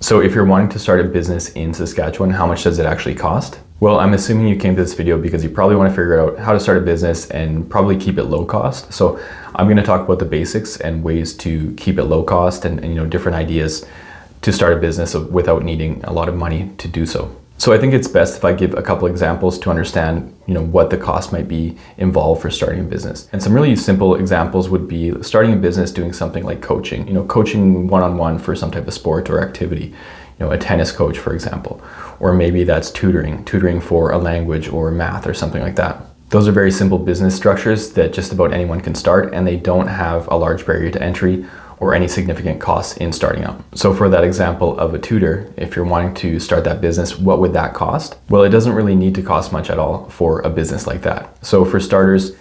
So if you're wanting to start a business in Saskatchewan, how much does it actually cost? Well, I'm assuming you came to this video because you probably want to figure out how to start a business and probably keep it low cost. So I'm going to talk about the basics and ways to keep it low cost and different ideas to start a business without needing a lot of money to do so. So I think it's best if I give a couple examples to understand, what the cost might be involved for starting a business. And some really simple examples would be starting a business doing something like coaching, coaching one-on-one for some type of sport or activity, a tennis coach, for example, or maybe that's tutoring for a language or math or something like that. Those are very simple business structures that just about anyone can start, and they don't have a large barrier to entry or any significant costs in starting up. So for that example of a tutor, if you're wanting to start that business, what would that cost? Well, it doesn't really need to cost much at all for a business like that. So for starters,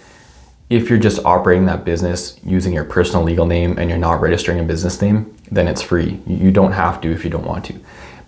if you're just operating that business using your personal legal name and you're not registering a business name, then it's free. You don't have to if you don't want to.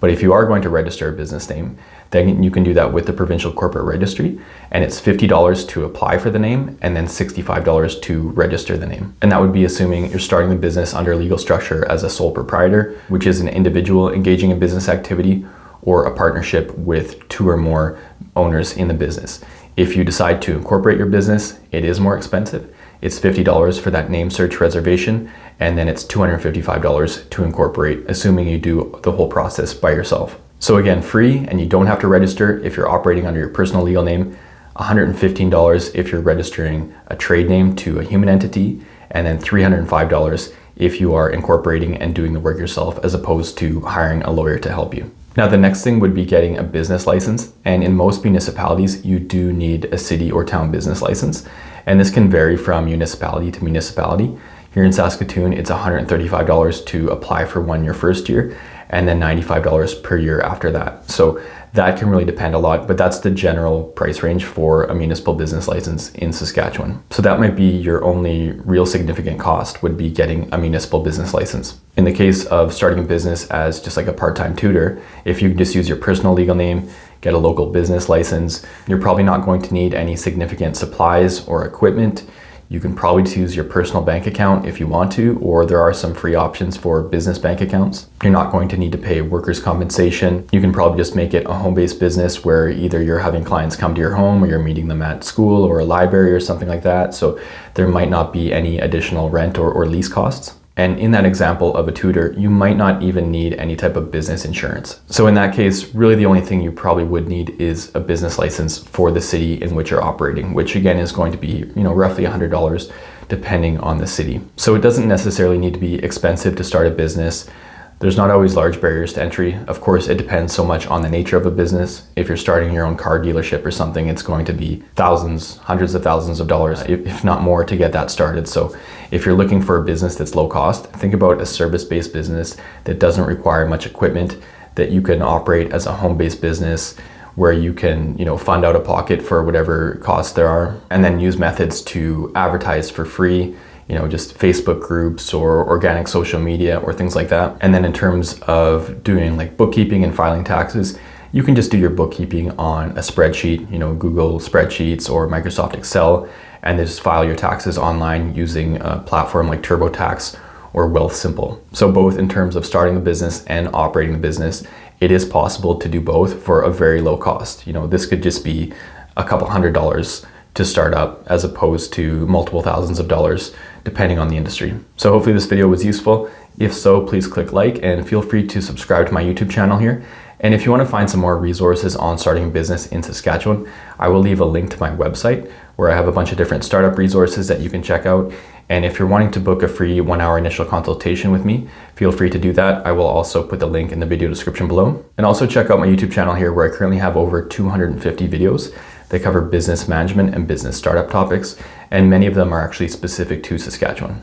But if you are going to register a business name, then you can do that with the provincial corporate registry, and it's $50 to apply for the name and then $65 to register the name. And that would be assuming you're starting the business under a legal structure as a sole proprietor, which is an individual engaging in business activity, or a partnership with 2 or more owners in the business. If you decide to incorporate your business, it is more expensive. It's $50 for that name search reservation, and then it's $255 to incorporate, assuming you do the whole process by yourself. So again, free, and you don't have to register if you're operating under your personal legal name, $115 if you're registering a trade name to a human entity, and then $305 if you are incorporating and doing the work yourself as opposed to hiring a lawyer to help you. Now, the next thing would be getting a business license, and in most municipalities, you do need a city or town business license, and this can vary from municipality to municipality. Here in Saskatoon, it's $135 to apply for one your first year, and then $95 per year after that. So that can really depend a lot, but that's the general price range for a municipal business license in Saskatchewan. So that might be your only real significant cost, would be getting a municipal business license. In the case of starting a business as just like a part-time tutor, if you just use your personal legal name, get a local business license, you're probably not going to need any significant supplies or equipment. You can probably choose your personal bank account if you want to, or there are some free options for business bank accounts. You're not going to need to pay workers' compensation. You can probably just make it a home-based business where either you're having clients come to your home or you're meeting them at school or a library or something like that. So there might not be any additional rent or lease costs. And in that example of a tutor, you might not even need any type of business insurance. So in that case, really the only thing you probably would need is a business license for the city in which you're operating, which again is going to be, roughly $100 depending on the city. So it doesn't necessarily need to be expensive to start a business. There's not always large barriers to entry. Of course, it depends so much on the nature of a business. If you're starting your own car dealership or something, it's going to be thousands, hundreds of thousands of dollars, if not more, to get that started. So if you're looking for a business that's low cost, think about a service-based business that doesn't require much equipment, that you can operate as a home-based business where you can, fund out of pocket for whatever costs there are, and then use methods to advertise for free, just Facebook groups or organic social media or things like that. And then in terms of doing like bookkeeping and filing taxes, you can just do your bookkeeping on a spreadsheet, Google Spreadsheets or Microsoft Excel, and then just file your taxes online using a platform like TurboTax or Wealthsimple. So both in terms of starting a business and operating the business, it is possible to do both for a very low cost. This could just be a couple $100s to start up as opposed to multiple thousands of dollars depending on the industry. So hopefully this video was useful. If so, please click like and feel free to subscribe to my YouTube channel here. And if you want to find some more resources on starting a business in Saskatchewan, I will leave a link to my website where I have a bunch of different startup resources that you can check out. And if you're wanting to book a free 1-hour initial consultation with me, feel free to do that. I will also put the link in the video description below. And also check out my YouTube channel here where I currently have over 250 videos. They cover business management and business startup topics, and many of them are actually specific to Saskatchewan.